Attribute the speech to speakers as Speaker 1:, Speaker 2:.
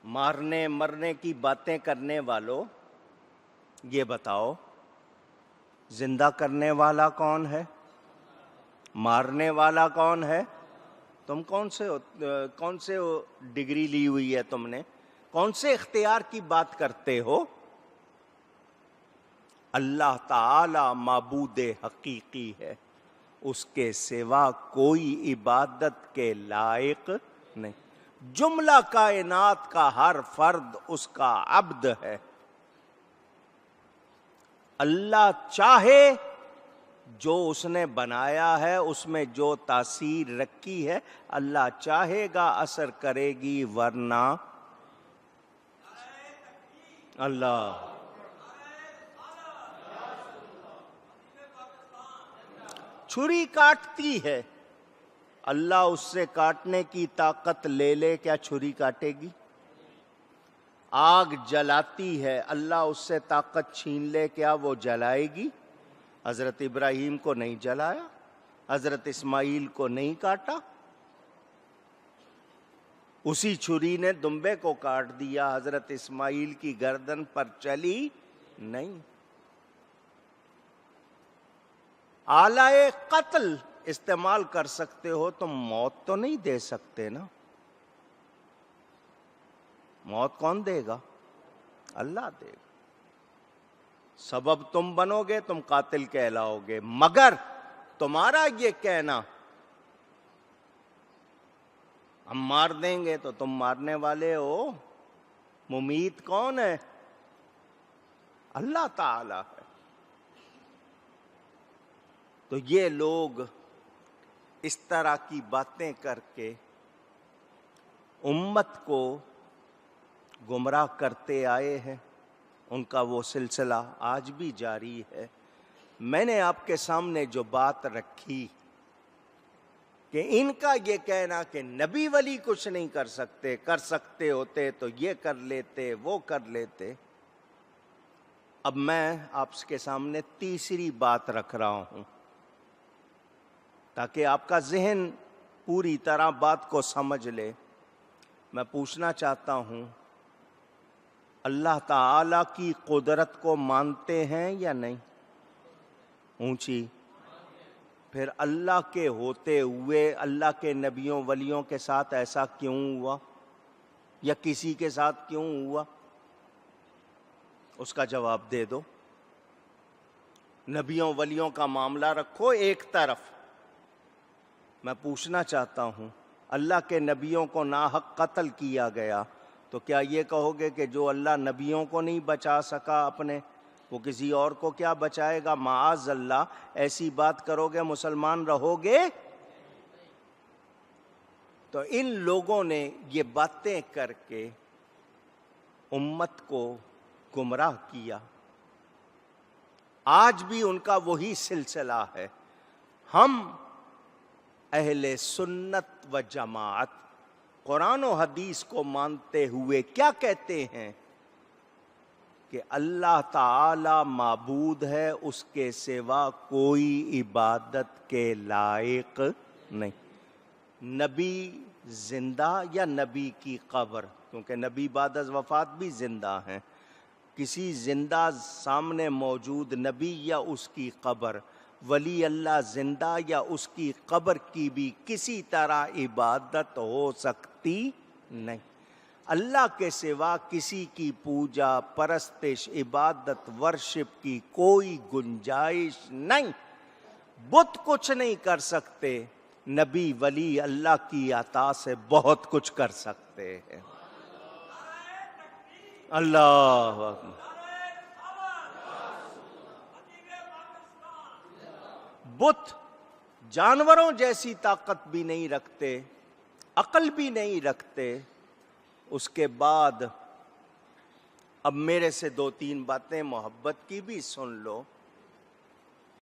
Speaker 1: مارنے مرنے کی باتیں کرنے والوں، یہ بتاؤ زندہ کرنے والا کون ہے؟ مارنے والا کون ہے؟ تم کون سے ڈگری لی ہوئی ہے تم نے؟ کون سے اختیار کی بات کرتے ہو؟ اللہ تعالی معبود حقیقی ہے، اس کے سوا کوئی عبادت کے لائق نہیں۔ جملہ کائنات کا ہر فرد اس کا عبد ہے۔ اللہ چاہے جو اس نے بنایا ہے، اس میں جو تاثیر رکھی ہے، اللہ چاہے گا اثر کرے گی، ورنہ اللہ چھری کاٹتی ہے۔ اللہ اس سے کاٹنے کی طاقت لے لے، کیا چھری کاٹے گی؟ آگ جلاتی ہے، اللہ اس سے طاقت چھین لے، کیا وہ جلائے گی؟ حضرت ابراہیم کو نہیں جلایا، حضرت اسماعیل کو نہیں کاٹا، اسی چھری نے دمبے کو کاٹ دیا، حضرت اسماعیل کی گردن پر چلی نہیں۔ آلہ قتل استعمال کر سکتے ہو، تم موت تو نہیں دے سکتے نا۔ موت کون دے گا؟ اللہ دے گا۔ سبب تم بنو گے، تم قاتل کہلاؤ گے، مگر تمہارا یہ کہنا ہم مار دیں گے تو تم مارنے والے ہو، ممیت کون ہے؟ اللہ تعالی ہے۔ تو یہ لوگ اس طرح کی باتیں کر کے امت کو گمراہ کرتے آئے ہیں، ان کا وہ سلسلہ آج بھی جاری ہے۔ میں نے آپ کے سامنے جو بات رکھی کہ ان کا یہ کہنا کہ نبی ولی کچھ نہیں کر سکتے، کر سکتے ہوتے تو یہ کر لیتے، وہ کر لیتے۔ اب میں آپ کے سامنے تیسری بات رکھ رہا ہوں تاکہ آپ کا ذہن پوری طرح بات کو سمجھ لے۔ میں پوچھنا چاہتا ہوں، اللہ تعالی کی قدرت کو مانتے ہیں یا نہیں؟ اونچی۔ پھر اللہ کے ہوتے ہوئے اللہ کے نبیوں ولیوں کے ساتھ ایسا کیوں ہوا، یا کسی کے ساتھ کیوں ہوا؟ اس کا جواب دے دو۔ نبیوں ولیوں کا معاملہ رکھو ایک طرف، میں پوچھنا چاہتا ہوں، اللہ کے نبیوں کو ناحق قتل کیا گیا تو کیا یہ کہو گے کہ جو اللہ نبیوں کو نہیں بچا سکا اپنے، وہ کسی اور کو کیا بچائے گا؟ معاذ اللہ، ایسی بات کرو گے مسلمان رہو گے؟ تو ان لوگوں نے یہ باتیں کر کے امت کو گمراہ کیا۔ آج بھی ان کا وہی سلسلہ ہے۔ ہم اہل سنت و جماعت قرآن و حدیث کو مانتے ہوئے کیا کہتے ہیں کہ اللہ تعالی معبود ہے، اس کے سوا کوئی عبادت کے لائق نہیں۔ نبی زندہ یا نبی کی قبر، کیونکہ نبی بعد از وفات بھی زندہ ہیں، کسی زندہ سامنے موجود نبی یا اس کی قبر، ولی اللہ زندہ یا اس کی قبر کی بھی کسی طرح عبادت ہو سکتی نہیں۔ اللہ کے سوا کسی کی پوجا، پرستش، عبادت، ورشپ کی کوئی گنجائش نہیں۔ بت کچھ نہیں کر سکتے، نبی ولی اللہ کی عطا سے بہت کچھ کر سکتے ہیں۔ اللہ اکبر۔ بت جانوروں جیسی طاقت بھی نہیں رکھتے، عقل بھی نہیں رکھتے۔ اس کے بعد اب میرے سے دو تین باتیں محبت کی بھی سن لو۔